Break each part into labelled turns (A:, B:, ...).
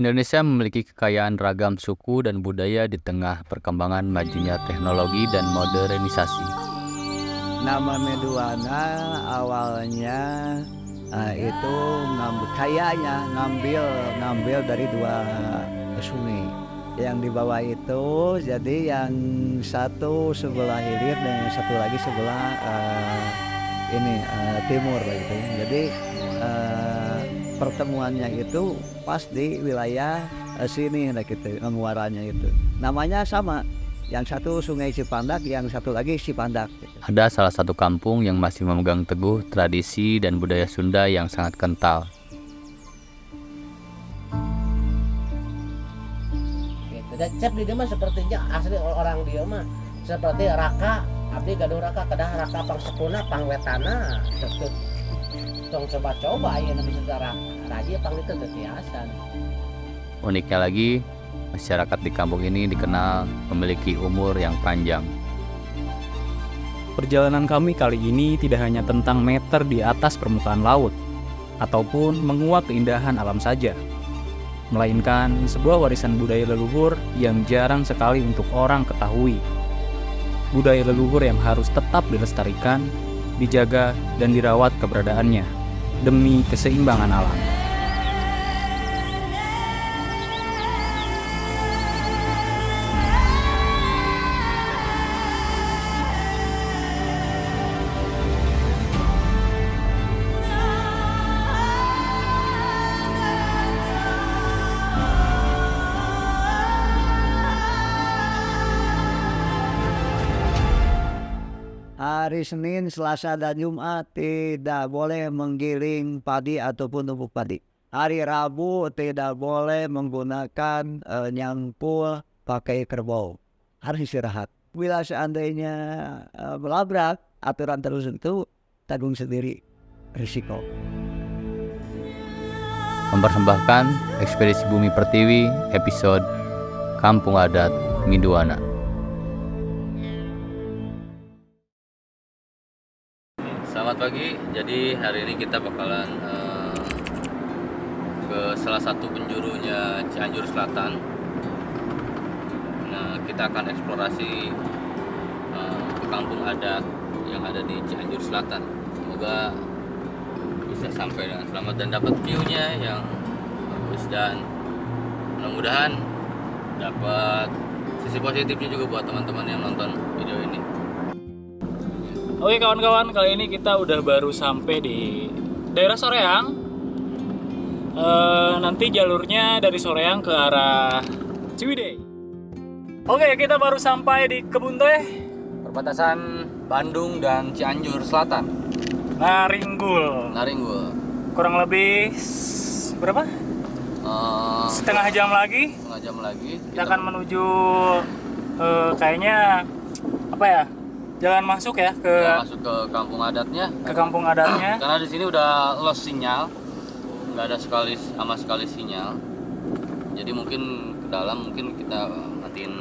A: Indonesia memiliki kekayaan ragam suku dan budaya di tengah perkembangan majunya teknologi dan modernisasi.
B: Nama Meduana awalnya itu kayaknya ngambil dari dua sungai. Yang di bawah itu jadi yang satu sebelah hilir dan yang satu lagi sebelah timur gitu. Jadi pertemuannya itu pas di wilayah sini gitu, muaranya itu. Namanya sama. Yang satu Sungai Cipandak, yang satu lagi Cipandak.
A: Ada salah satu kampung yang masih memegang teguh tradisi dan budaya Sunda yang sangat kental.
C: Gitu. Dan cep di dia mah sepertinya asli orang dia mah seperti raka, abdi gaduh raka kedah raka pangsepuna pangwetana. Tong coba-coba ya nabi secara raja pang itu tetiasan.
A: Uniknya lagi, masyarakat di kampung ini dikenal memiliki umur yang panjang.
D: Perjalanan kami kali ini tidak hanya tentang meter di atas permukaan laut, ataupun menguak keindahan alam saja, melainkan sebuah warisan budaya leluhur yang jarang sekali untuk orang ketahui. Budaya leluhur yang harus tetap dilestarikan, dijaga, dan dirawat keberadaannya, demi keseimbangan alam.
B: Hari Senin, Selasa, dan Jumat tidak boleh menggiling padi ataupun tumpuk padi. Hari Rabu tidak boleh menggunakan nyangkul pakai kerbau. Harus istirahat. Bila seandainya melabrak aturan tertentu, tanggung sendiri risiko.
A: Mempersembahkan Ekspedisi Bumi Pertiwi episode Kampung Adat Meduana. Selamat pagi, jadi hari ini kita bakalan ke salah satu penjurunya Cianjur Selatan. Nah, kita akan eksplorasi ke kampung adat yang ada di Cianjur Selatan. Semoga bisa sampai dengan selamat dan dapat view-nya yang bagus, dan mudah-mudahan dapat sisi positifnya juga buat teman-teman yang nonton video ini.
D: Oke kawan-kawan, kali ini kita udah baru sampai di daerah Soreang. Nanti jalurnya dari Soreang ke arah Ciwidey. Oke, kita baru sampai di Kebun Teh,
A: Perbatasan Bandung dan Cianjur Selatan.
D: Naringgul. Kurang lebih berapa? Setengah jam lagi. Kita akan menuju kayaknya apa ya? Jalan masuk ya ke
A: kampung adatnya.
D: Ke kampung adatnya.
A: Karena di sini udah lost sinyal, nggak ada sama sekali sinyal. Jadi mungkin ke dalam mungkin kita matiin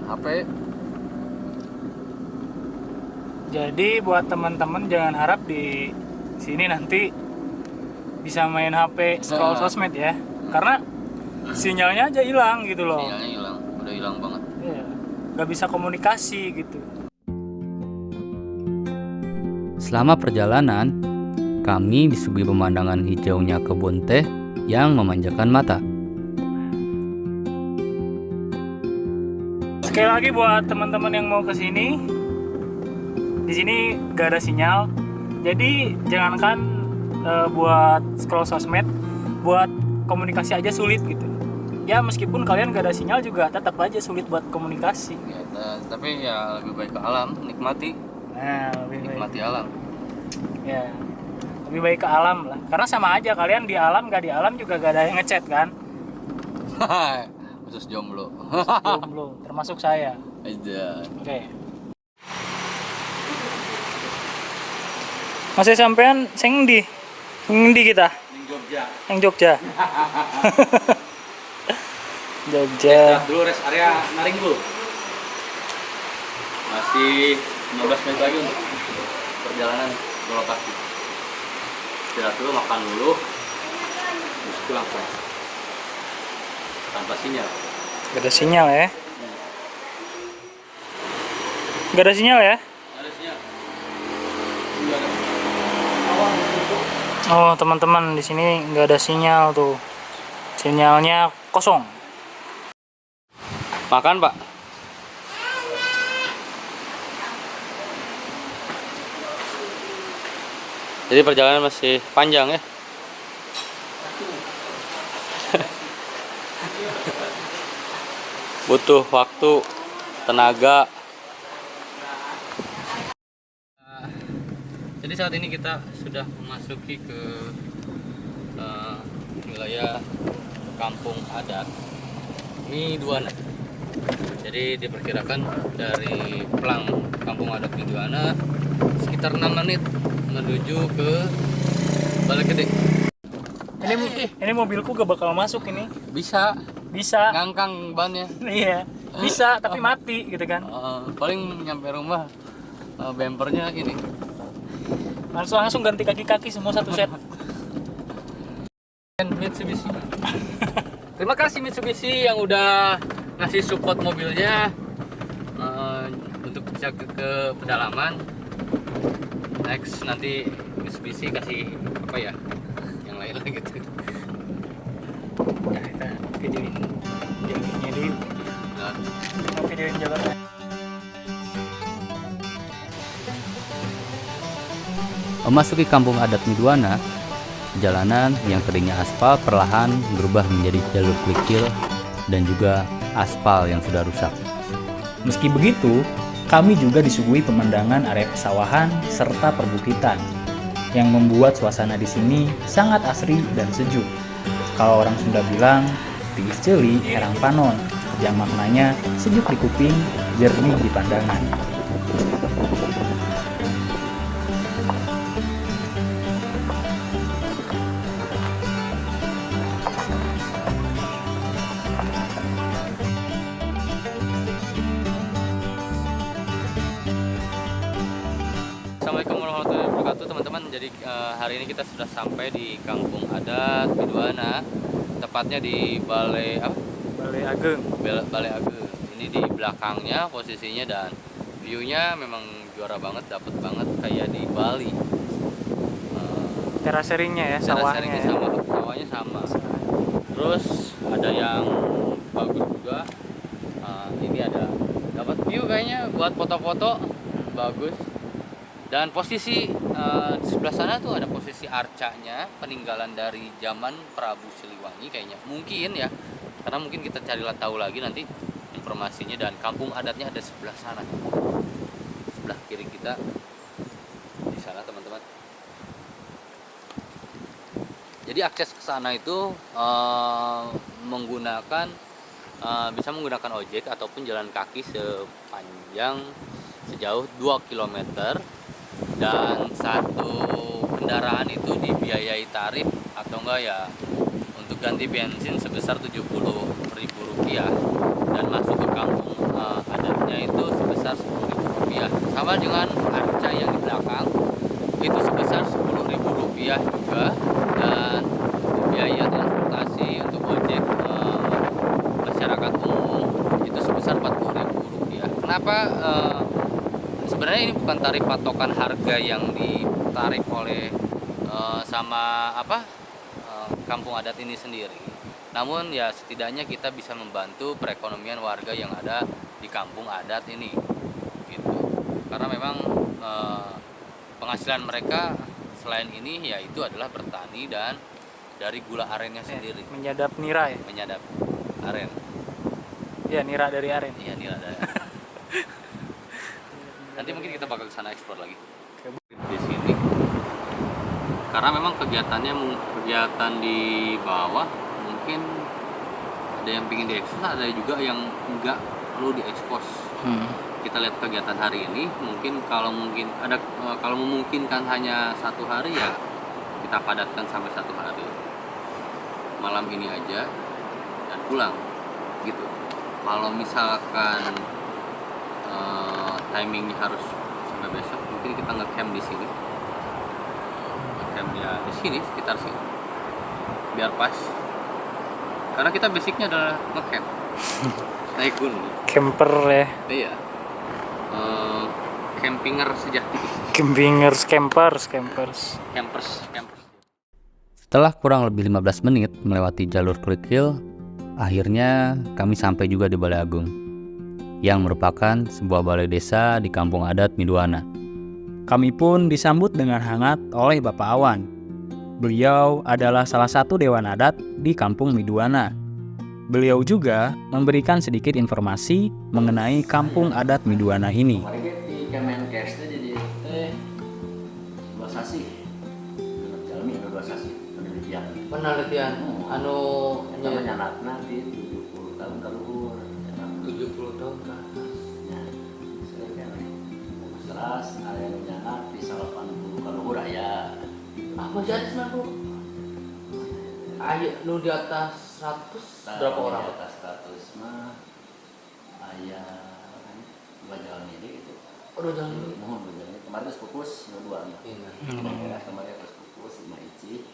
A: HP.
D: Jadi buat teman-teman jangan harap di sini nanti bisa main HP scroll sosmed ya, karena sinyalnya aja hilang gitu loh.
A: Sinyalnya hilang, udah hilang banget.
D: Iya. Nggak bisa komunikasi gitu.
A: Selama perjalanan, kami disuguhi pemandangan hijaunya kebun teh yang memanjakan mata.
D: Sekali lagi buat teman-teman yang mau ke sini, di sini nggak ada sinyal. Jadi jangankan buat scroll sosmed, buat komunikasi aja sulit gitu. Ya meskipun kalian gak ada sinyal juga tetap aja sulit buat komunikasi.
A: Ya, tapi ya lebih baik ke alam, nikmati.
D: Nah,
A: Nikmati alam.
D: Ya, lebih baik ke alam lah. Karena sama aja, kalian di alam gak di alam juga gak ada yang ngechat kan.
A: Khusus jomblo.
D: Jomblo, termasuk saya.
A: Aja.
D: Oke. Masih sampean sing ndi? Ndi kita? Yang Jogja. Jogja.
A: Dulu rest area Naringgul. Masih 15 menit lagi untuk perjalanan ke lokasi. Istirahat dulu, makan dulu. terus pulang tanpa sinyal.
D: Gak ada sinyal ya? Gak ada sinyal ya?
A: Ada sinyal.
D: Oh teman-teman, di sini nggak ada sinyal tuh, sinyalnya kosong.
A: Makan Pak. Jadi perjalanan masih panjang ya. Butuh waktu, tenaga. Jadi saat ini kita sudah memasuki ke wilayah kampung adat Miduana. Jadi diperkirakan dari Plang kampung adat Miduana sekitar 6 menit menuju ke Balai Gede.
D: Ini mobilku gak bakal masuk ini.
A: Bisa ngangkang bannya.
D: Iya, bisa tapi mati gitu kan.
A: Paling nyampe rumah bempernya ini.
D: Langsung ganti kaki-kaki semua satu set.
A: Mitsubishi. Terima kasih Mitsubishi yang udah ngasih support mobilnya untuk bisa ke pedalaman. Next nanti Mitsubishi kasih apa ya? Yang lain lagi gitu.
D: Nah, kita videoin jalannya dulu.
A: Nah,
D: Kita videoin jalannya.
E: Memasuki kampung adat Miduana, jalanan yang tadinya aspal perlahan berubah menjadi jalur kerikil dan juga aspal yang sudah rusak.
D: Meski begitu, kami juga disuguhi pemandangan area pesawahan serta perbukitan yang membuat suasana di sini sangat asri dan sejuk. Kalau orang Sunda bilang, tiis ceuli herang panon, yang maknanya sejuk di kuping, jernih di pandangan.
A: Assalamualaikum warahmatullahi wabarakatuh teman-teman. Jadi hari ini kita sudah sampai di kampung adat Miduana, tepatnya di Balai
D: Ageng.
A: Balai Ageng. Ini di belakangnya posisinya dan view-nya memang juara banget, dapet banget kayak di Bali.
D: Terasering-nya ya,
A: Sawahnya
D: sawahnya.
A: sawahnya sama. Terus ada yang bagus juga. Ini ada dapat view kayaknya buat foto-foto bagus. Dan posisi di sebelah sana tuh ada posisi arcanya, peninggalan dari zaman Prabu Siliwangi kayaknya. Mungkin ya, karena mungkin kita cari tahu lagi nanti informasinya. Dan kampung adatnya ada sebelah sana, sebelah kiri kita di sana teman-teman. Jadi akses ke sana itu bisa menggunakan ojek ataupun jalan kaki sejauh 2 km. Dan satu kendaraan itu dibiayai tarif atau enggak ya untuk ganti bensin sebesar Rp70.000 dan masuk ke kampung adatnya itu sebesar Rp10.000. Sama dengan arca yang di belakang itu sebesar Rp10.000 juga, dan biaya transportasi untuk ojek masyarakat umum itu sebesar Rp40.000. Kenapa? Sebenarnya ini bukan tarif patokan harga yang ditarif oleh kampung adat ini sendiri. Namun ya setidaknya kita bisa membantu perekonomian warga yang ada di kampung adat ini, gitu. Karena memang penghasilan mereka selain ini yaitu adalah bertani dan dari gula arennya sendiri.
D: Menyadap nira ya?
A: Menyadap aren.
D: Iya, nira dari aren.
A: Iya, nira dari nanti mungkin kita bakal ke sana eksplor lagi di sini, karena memang kegiatan di bawah mungkin ada yang pingin diekspos, ada juga yang enggak perlu diekspos. Kita lihat kegiatan hari ini, mungkin kalau memungkinkan hanya 1 hari ya kita padatkan sampai 1 hari, malam ini aja dan pulang gitu. Kalau misalkan timingnya harus sampai besok, mungkin kita ngecamp di sini. Ngecamp ya di sini sekitar sini. biar pas. Karena kita basicnya adalah ngecamp, naik gunung.
D: Camper ya.
A: Iya. Campinger sejati.
D: Campers.
A: Campers.
E: Setelah kurang lebih 15 menit melewati jalur kerikil, akhirnya kami sampai juga di Balai Agung, yang merupakan sebuah balai desa di kampung adat Midwana.
D: Kami pun disambut dengan hangat oleh Bapak Awan. Beliau adalah salah satu dewan adat di kampung Midwana. Beliau juga memberikan sedikit informasi mengenai kampung adat Midwana ini.
F: Di Kemenkes jadi dua sasi, jalmi dua sasi penelitian.
A: Penelitian anu
F: Namanya nanti 70 tahun keluar.
A: 70 tahun kan.
F: Terus ada yang nyanak di 80 keluar ya.
A: Masih ada 90. Ayo nu di atas 100 berapa orang?
F: Di atas 100 mah ayah dua jalan ini gitu.
A: Udah jangan dulu.
F: Mohon berjalan kemarin pupus dua nih.
A: Iya.
F: Kemarin atas pupus 5 inci.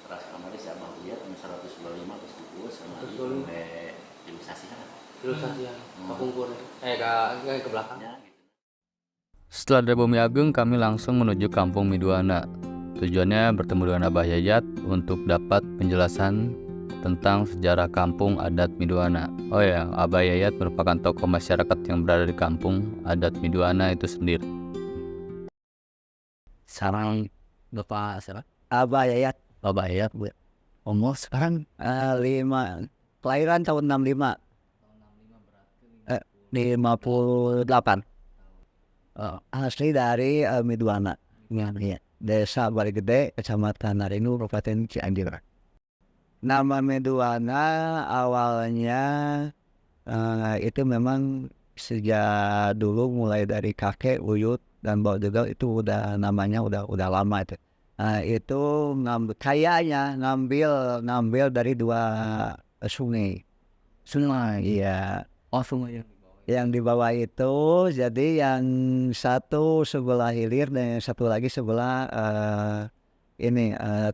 F: Terus kemarin si Abah Buyat 125 atas pupus sama ilustrasi kan.
A: Ilustrasi ya. Kapungkur. Ke belakang.
E: Setelah dari Bumi Agung, kami langsung menuju kampung Midwana. Tujuannya bertemu dengan Abah Yayat untuk dapat penjelasan tentang sejarah kampung adat Midwana. Oh ya, Abah Yayat merupakan tokoh masyarakat yang berada di kampung adat Midwana itu sendiri.
B: Sekarang Bapak siapa? Abah Yayat.
E: Abah Yayat,
B: Umur sekarang 5. Kelahiran tahun 65. 58. Asli dari Midwana. Iya. Desa Balai Gede, Kecamatan Naringu, Kabupaten Cianjur. Nama Midwana awalnya itu memang sejak dulu mulai dari kakek, buyut dan bawa juga itu udah namanya udah lama itu. Itu kayaknya ngambil dari 2 sungai. Iya.
E: oh sungai
B: Yang di bawah itu jadi yang satu sebelah hilir dan yang satu lagi sebelah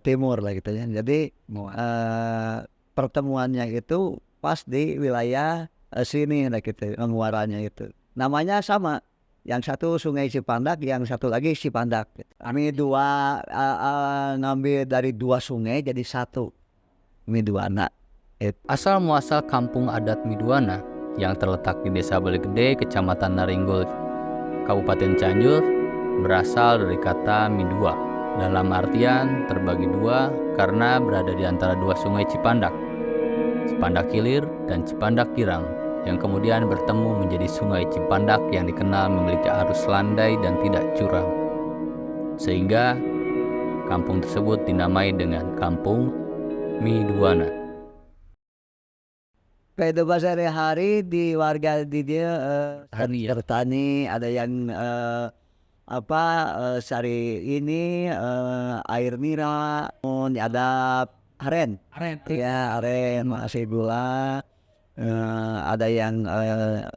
B: timur lah gitu ya. Jadi pertemuannya itu pas di wilayah sini lah gitu, muaranya itu. Namanya sama. Yang satu Sungai Cipandak, yang satu lagi Cipandak. Kami ngambil dari 2 sungai jadi 1 Midwana.
E: Asal muasal kampung adat Midwana yang terletak di Desa Balai Gede, Kecamatan Naringgul, Kabupaten Cianjur, berasal dari kata midua, dalam artian terbagi 2 karena berada di antara 2 sungai Cipandak, Cipandak Hilir dan Cipandak Girang, yang kemudian bertemu menjadi Sungai Cipandak yang dikenal memiliki arus landai dan tidak curam. Sehingga kampung tersebut dinamai dengan Kampung Midwana.
B: Kehidupan sehari-hari di warga di dia bertani, ada yang cari air nira, ada aren ya, aren masih gula, ada yang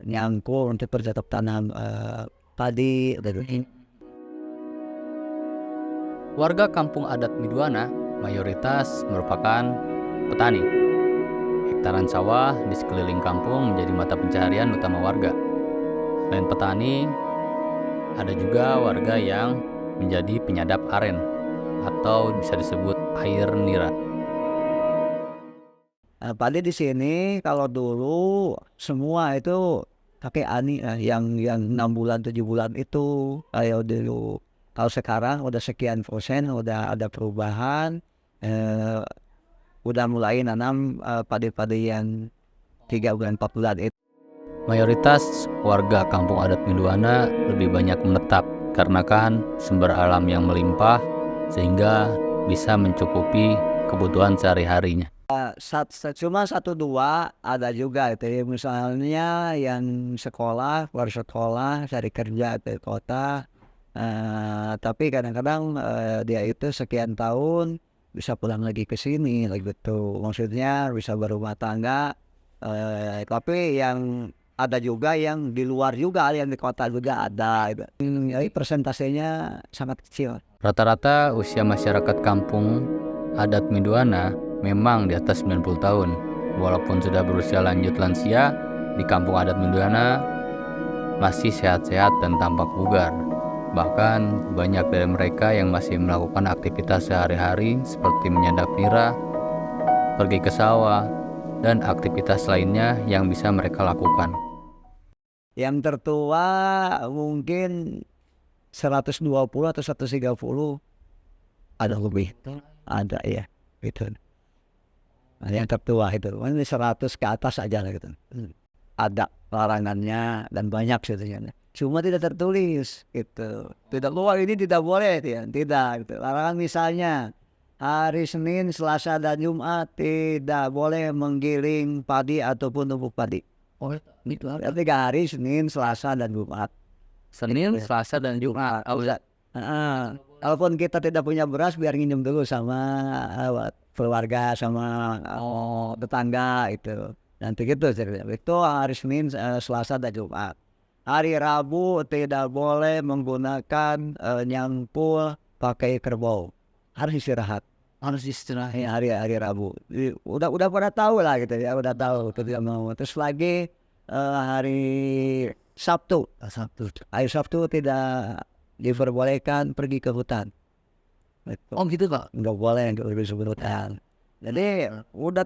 B: nyangkul untuk bercocok tanam padi.
E: Warga kampung adat Midwana mayoritas merupakan petani. Hektaran sawah di sekeliling kampung menjadi mata pencaharian utama warga. Selain petani, ada juga warga yang menjadi penyadap aren atau bisa disebut air nira.
B: Padi di sini kalau dulu semua itu pakai ani, yang 6 bulan 7 bulan itu kayak dulu. Kalau sekarang udah sekian persen, udah ada perubahan. Udah mulai nanam padi-padi yang 3 bulan 4 bulan itu.
E: Mayoritas warga kampung adat Midwana lebih banyak menetap karena kan sumber alam yang melimpah sehingga bisa mencukupi kebutuhan sehari-harinya.
B: Cuma 1-2 ada juga itu ya, misalnya yang sekolah, keluar sekolah, cari kerja ke kota, tapi kadang-kadang dia itu sekian tahun bisa pulang lagi ke sini gitu, maksudnya bisa berumah tangga, tapi yang ada juga yang di luar juga, yang di kota juga ada gitu. Jadi persentasenya sangat kecil.
E: Rata-rata usia masyarakat kampung adat Midwana memang di atas 90 tahun. Walaupun sudah berusia lanjut lansia, di kampung adat Midwana masih sehat-sehat dan tampak bugar. Bahkan banyak dari mereka yang masih melakukan aktivitas sehari-hari seperti menyadap nira, pergi ke sawah, dan aktivitas lainnya yang bisa mereka lakukan.
B: Yang tertua mungkin 120 atau 130 ada lebih. Ada ya, gitu. Nah, yang tertua itu, ini 100 ke atas aja lah gitu. Ada larangannya dan banyak sebetulnya. Cuma tidak tertulis gitu. Tidak luar ini tidak boleh ya, tidak gitu. Larangan misalnya hari Senin, Selasa dan Jumat tidak boleh menggiling padi ataupun tumbuk padi.
E: Oh, itu apa?
B: 3 hari Senin, Selasa dan Jumat.
E: Senin, Selasa, dan Jumat.
B: Kalaupun kita tidak punya beras, biar nginjem dulu sama keluarga, sama tetangga itu. Nanti gitu ceritanya. Itu hari Senin, Selasa dan Jumat. Hari Rabu tidak boleh menggunakan nyangkul pakai kerbau. Harus istirahat. Ya, hari Rabu. Udah pada tahu lah gitu ya, udah tahu itu tidak mau. Terus lagi hari Sabtu. Hari Sabtu tidak diperbolehkan pergi ke hutan.
E: Oh gitu Pak?
B: Nggak boleh pergi ke hutan. Jadi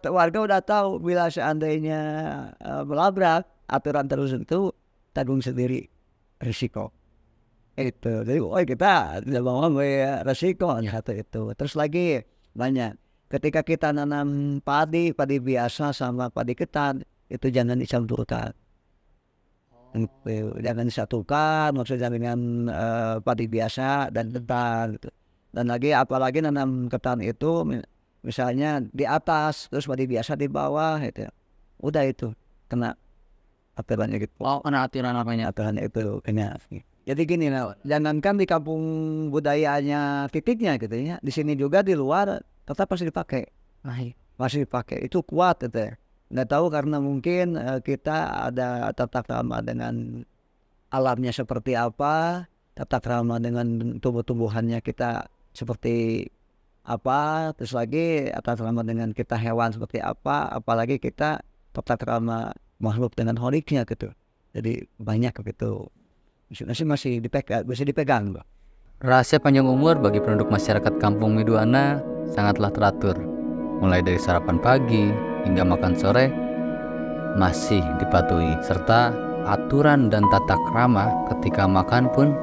B: warga udah tahu bila seandainya melabrak aturan tertentu, tanggung sendiri risiko. Itu. Jadi kita tidak mau ambil risiko satu itu. Terus lagi banyak. Ketika kita nanam padi biasa sama padi ketan, itu jangan dicampurkan. Jangan disatukan maksudnya dengan padi biasa dan ketan gitu. Dan lagi apalagi nanam ketan itu misalnya di atas terus padi biasa di bawah gitu. Udah itu kena aturannya gitu.
E: Oh, kena aturan apanya?
B: Aturannya itu kena. Jadi gini lah, jangankan di kampung budayanya titiknya gitu ya. Di sini juga di luar tetap masih dipakai. Masih dipakai. Itu kuat gitu ya. Nggak tahu karena mungkin kita ada tata krama dengan alamnya seperti apa, tata krama dengan tumbuh-tumbuhannya kita seperti apa, terus lagi tata krama dengan kita hewan seperti apa, apalagi kita tata krama makhluk dengan holiknya gitu. Jadi banyak gitu. Masih dipegang.
E: Rahasia panjang umur bagi penduduk masyarakat Kampung Midwana sangatlah teratur. Mulai dari sarapan pagi hingga makan sore masih dipatuhi, serta aturan dan tata krama ketika makan pun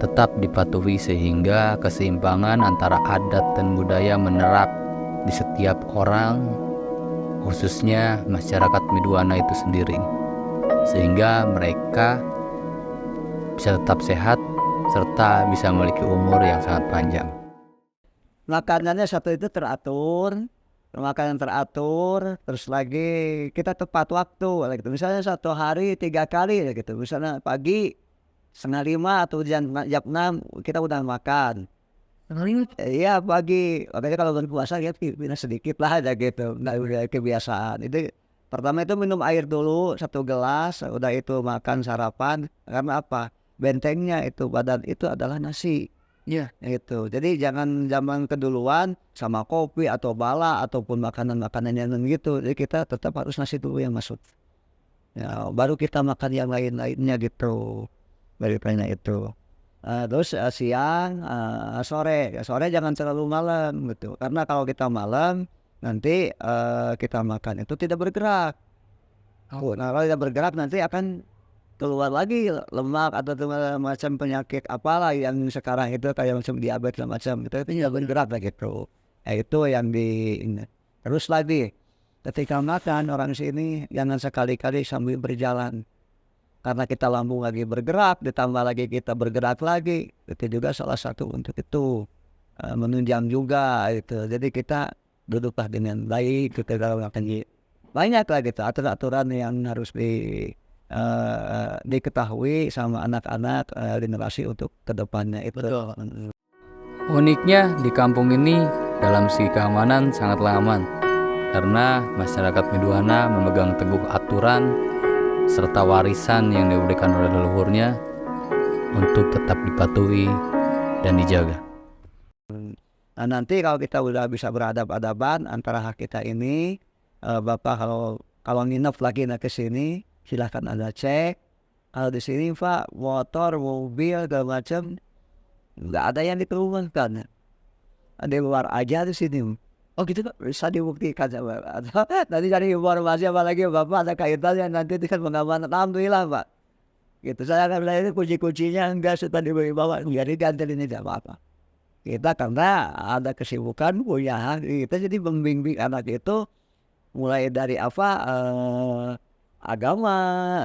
E: tetap dipatuhi sehingga keseimbangan antara adat dan budaya menerap di setiap orang, khususnya masyarakat Midwana itu sendiri, sehingga mereka bisa tetap sehat serta bisa memiliki umur yang sangat panjang.
B: Makanannya satu itu teratur, makanan teratur, terus lagi kita tepat waktu gitu. Misalnya 1 hari 3 kali gitu. Misalnya pagi 4:30 atau jam 6 kita udah makan. Iya pagi. Makanya kalau berpuasa ya sedikit lah aja gitu. Nggak udah kebiasaan. Itu pertama itu minum air dulu 1 gelas, udah itu makan sarapan. Karena apa? Bentengnya itu badan itu adalah nasi.
E: Iya.
B: Itu. Jadi jangan keduluan sama kopi atau bala ataupun makanan-makanan yang gitu. Jadi kita tetap harus nasi dulu yang masuk. Ya, baru kita makan yang lain-lainnya gitu. Daripada itu. Terus siang, sore. Sore jangan terlalu malam gitu. Karena kalau kita malam nanti kita makan itu tidak bergerak. Nah, kalau tidak bergerak nanti akan keluar lagi lemak atau macam penyakit apalah yang sekarang itu kayak macam diabetes macam itu tidak bergerak lah gitu. Itu yang terus lagi ketika makan orang sini jangan sekali-kali sambil berjalan, karena kita lambung lagi bergerak ditambah lagi kita bergerak lagi, itu juga salah satu untuk itu menunjang juga itu. Jadi kita duduklah dengan baik gitu kalau makan. Banyak lah gitu aturan-aturan yang harus diketahui sama anak-anak generasi untuk kedepannya itu.
E: Betul. Uniknya di kampung ini dalam segi keamanan sangatlah aman karena masyarakat Midwana memegang teguh aturan serta warisan yang diberikan oleh leluhurnya untuk tetap dipatuhi dan dijaga.
B: Nah nanti kalau kita udah bisa beradab-adaban antara hak kita ini, Bapak kalau nginep lagi ke sini silahkan Anda cek. Kalau di sini Pak motor, mobil segala macam nggak ada yang dikeluarkan. Di luar aja di sini. Oh gitu Pak, bisa dibuktikan sama Pak. Nanti cari informasi apalagi Bapak ada kaitannya nanti dengan pengamanan. Alhamdulillah Pak. Gitu saya akan bilang ini kunci-kuncinya enggak sudah dibawa, jadi diantarin tidak apa-apa. Kita karena ada kesibukan punya hak, kita jadi membimbing anak itu mulai dari agama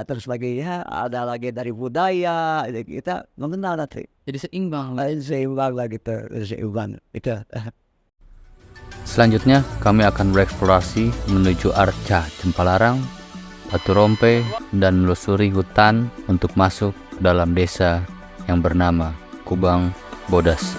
B: terus sebagainya, ada lagi dari budaya, jadi kita mengenal nanti.
E: Jadi seimbang.
B: Seimbang lah gitu, seimbang itu.
E: Selanjutnya kami akan bereksplorasi menuju Arca Jempalarang, Batu Rompe, dan menelusuri hutan untuk masuk ke dalam desa yang bernama Kubang Bodas.